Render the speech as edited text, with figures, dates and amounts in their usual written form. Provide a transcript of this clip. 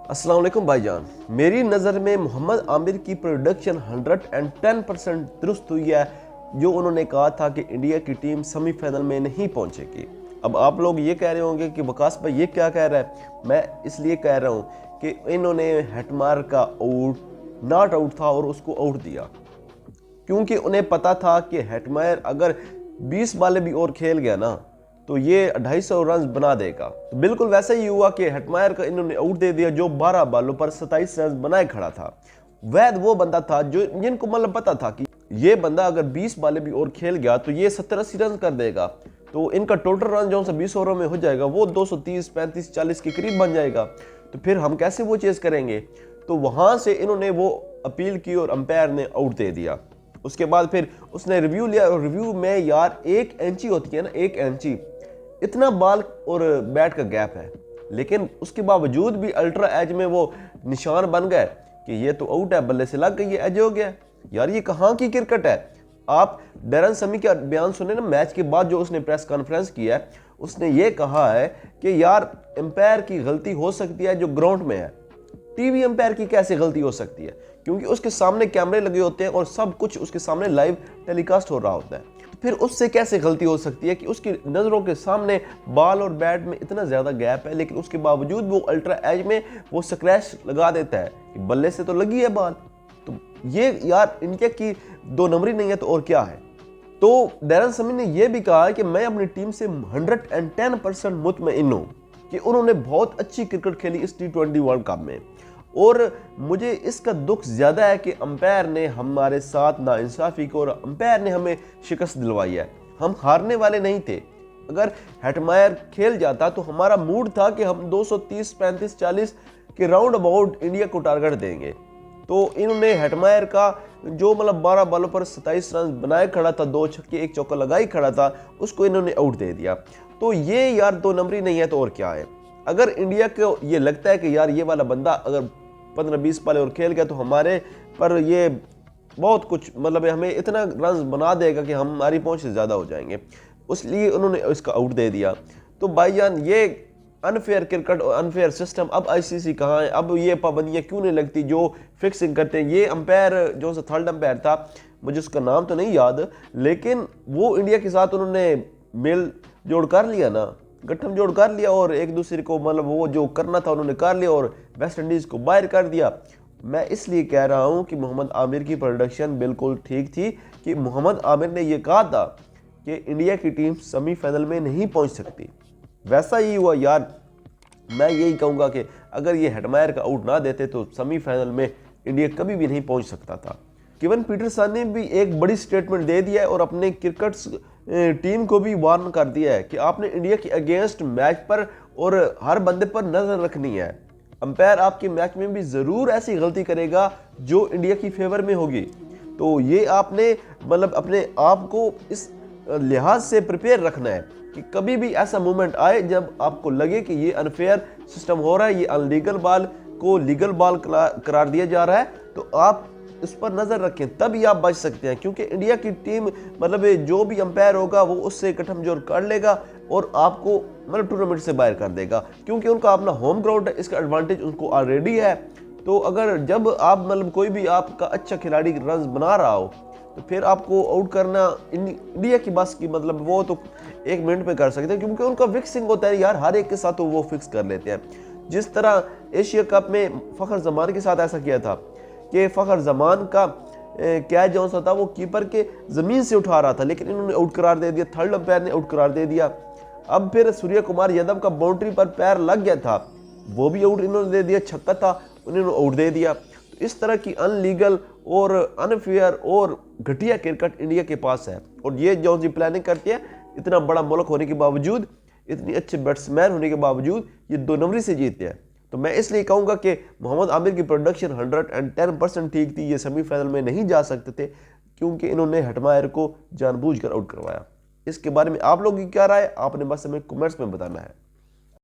अस्सलाम वालेकुम भाईजान। मेरी नज़र में मोहम्मद आमिर की प्रोडक्शन 110% दुरुस्त हुई है। जो उन्होंने कहा था कि इंडिया की टीम सेमीफाइनल में नहीं पहुंचेगी। अब आप लोग ये कह रहे होंगे कि वकास भाई ये क्या कह रहा है। मैं इसलिए कह रहा हूँ कि इन्होंने हेटमार का आउट नॉट आउट था और उसको आउट दिया, क्योंकि उन्हें पता था कि हेटमायर अगर 20 बालें भी और खेल गया ना तो ये 250 रन बना देगा। तो बिल्कुल वैसा ही हुआ कि हेटमायर का इन्होंने आउट दे दिया, जो 12 बालों पर 27 रन बनाए खड़ा था। वैद वो बंदा था जो जिनको मतलब पता था कि ये बंदा अगर 20 बालें भी और खेल गया तो ये 70-80 रन कर देगा, तो इनका टोटल रन जो 20 ओवरों में हो जाएगा वो 230, 35, 40 के करीब बन जाएगा। तो फिर हम कैसे वो चेज करेंगे। तो वहां से इन्होंने वो अपील की और अंपायर ने आउट दे दिया। उसके बाद फिर उसने रिव्यू लिया और रिव्यू में यार 1 इंची होती है ना, 1 इंची इतना बाल और बैट का गैप है, लेकिन उसके बावजूद भी अल्ट्रा एज में वो निशान बन गए कि ये तो आउट है, बल्ले से लग गई, ये एज हो गया। यार ये कहाँ की क्रिकेट है। आप डैरेन समी का बयान सुने ना, मैच के बाद जो उसने प्रेस कॉन्फ्रेंस किया है, उसने ये कहा है कि यार एम्पायर की गलती हो सकती है जो ग्राउंड में है, टीवी एम्पायर की कैसे गलती हो सकती है, क्योंकि उसके सामने कैमरे लगे होते हैं और सब कुछ उसके सामने लाइव टेलीकास्ट हो रहा होता है। तो फिर उससे कैसे गलती हो सकती है कि उसकी नज़रों के सामने बॉल और बैट में इतना ज़्यादा गैप है, लेकिन उसके बावजूद वो अल्ट्रा एज में वो स्क्रैच लगा देता है कि बल्ले से तो लगी है बॉल। तो ये यार इंडिया की 2 नंबरी नहीं है तो और क्या है। तो डैरेन समी ने यह भी कहा है कि मैं अपनी टीम से 110% मुतमईन हूं कि उन्होंने बहुत अच्छी क्रिकेट खेली इस T20 वर्ल्ड कप में, और मुझे इसका दुख ज्यादा है कि अंपायर ने हमारे साथ नाइंसाफी को और अंपायर ने हमें शिकस्त दिलवाई है। हम हारने वाले नहीं थे। अगर हेटमायर खेल जाता तो हमारा मूड था कि हम 230, 35, 40 के राउंड अबाउट इंडिया को टारगेट देंगे। तो इन्होंने हेटमायर का जो मतलब 12 बालों पर 27 रन बनाए खड़ा था, 2 छक्के 1 चौका लगाई खड़ा था, उसको इन्होंने आउट दे दिया। तो ये यार 2 नंबरी नहीं है तो और क्या है। अगर इंडिया को ये लगता है कि यार ये वाला बंदा अगर 15-20 पाले और खेल गया तो हमारे पर ये बहुत कुछ मतलब हमें इतना रन बना देगा कि हमारी पहुंच से ज़्यादा हो जाएंगे, इसलिए उन्होंने इसका आउट दे दिया। तो भाईजान ये अनफेयर क्रिकेट और अनफेयर सिस्टम, अब आईसीसी कहाँ है, अब ये पाबंदियाँ क्यों नहीं लगती जो फिक्सिंग करते हैं। ये अंपायर जो सा थर्ड अंपायर था, मुझे उसका नाम तो नहीं याद, लेकिन वो इंडिया के साथ उन्होंने मेल जोड़ कर लिया ना, गठन जोड़ कर लिया और एक दूसरे को मतलब वो जो करना था उन्होंने कर लिया और वेस्ट इंडीज़ को बाहर कर दिया। मैं इसलिए कह रहा हूं कि मोहम्मद आमिर की प्रोडक्शन बिल्कुल ठीक थी कि मोहम्मद आमिर ने यह कहा था कि इंडिया की टीम सेमीफाइनल में नहीं पहुंच सकती। वैसा ही हुआ यार। मैं यही कहूँगा कि अगर ये हेटमायर का आउट ना देते तो सेमीफाइनल में इंडिया कभी भी नहीं पहुंच सकता था। केवन पीटरसन ने भी एक बड़ी स्टेटमेंट दे दिया है और अपने क्रिकेट टीम को भी वार्न कर दिया है कि आपने इंडिया के अगेंस्ट मैच पर और हर बंदे पर नजर रखनी है। अंपायर आपके मैच में भी जरूर ऐसी गलती करेगा जो इंडिया की फेवर में होगी। तो ये आपने मतलब अपने आप को इस लिहाज से प्रिपेयर रखना है कि कभी भी ऐसा मोमेंट आए जब आपको लगे कि ये अनफेयर सिस्टम हो रहा है, ये अनलीगल बॉल को लीगल बॉल करार दिया जा रहा है, तो आप इस पर नजर रखें, तभी आप बच सकते हैं। क्योंकि इंडिया की टीम मतलब जो भी अंपायर होगा वो उससे गठजोड़ कर लेगा और आपको मतलब टूर्नामेंट से बाहर कर देगा, क्योंकि उनका अपना होम ग्राउंड है, इसका एडवांटेज उनको ऑलरेडी है। तो अगर जब आप मतलब कोई भी आपका अच्छा खिलाड़ी रन बना रहा हो तो फिर आपको आउट करना इंडिया की बस की मतलब वो तो 1 मिनट में कर सकते हैं, क्योंकि उनका फिक्सिंग होता है यार, हर एक के साथ तो वो फिक्स कर लेते हैं। जिस तरह एशिया कप में फखर जमान के साथ ऐसा किया था कि फखर जमान का कैच जो सा था वो कीपर के जमीन से उठा रहा था, लेकिन इन्होंने आउट करार दे दिया, थर्ड अंपायर ने आउट करार दे दिया। अब फिर सूर्य कुमार यादव का बाउंड्री पर पैर लग गया था, वो भी आउट इन्होंने दे दिया, छक्का था उन्होंने आउट दे दिया। तो इस तरह की अनलीगल और अनफेयर और घटिया क्रिकेट इंडिया के पास है, और ये जो सी प्लानिंग करती है, इतना बड़ा मुल्क होने के बावजूद, इतनी अच्छे बैट्समैन होने के बावजूद ये 2 नंबरी से जीतते हैं। तो मैं इसलिए कहूँगा कि मोहम्मद आमिर की प्रोडक्शन 110% ठीक थी। ये सेमीफाइनल में नहीं जा सकते थे क्योंकि इन्होंने हेटमायर को जानबूझकर आउट करवाया। इसके बारे में आप लोगों की क्या राय, आपने बस हमें कमेंट्स में बताना है।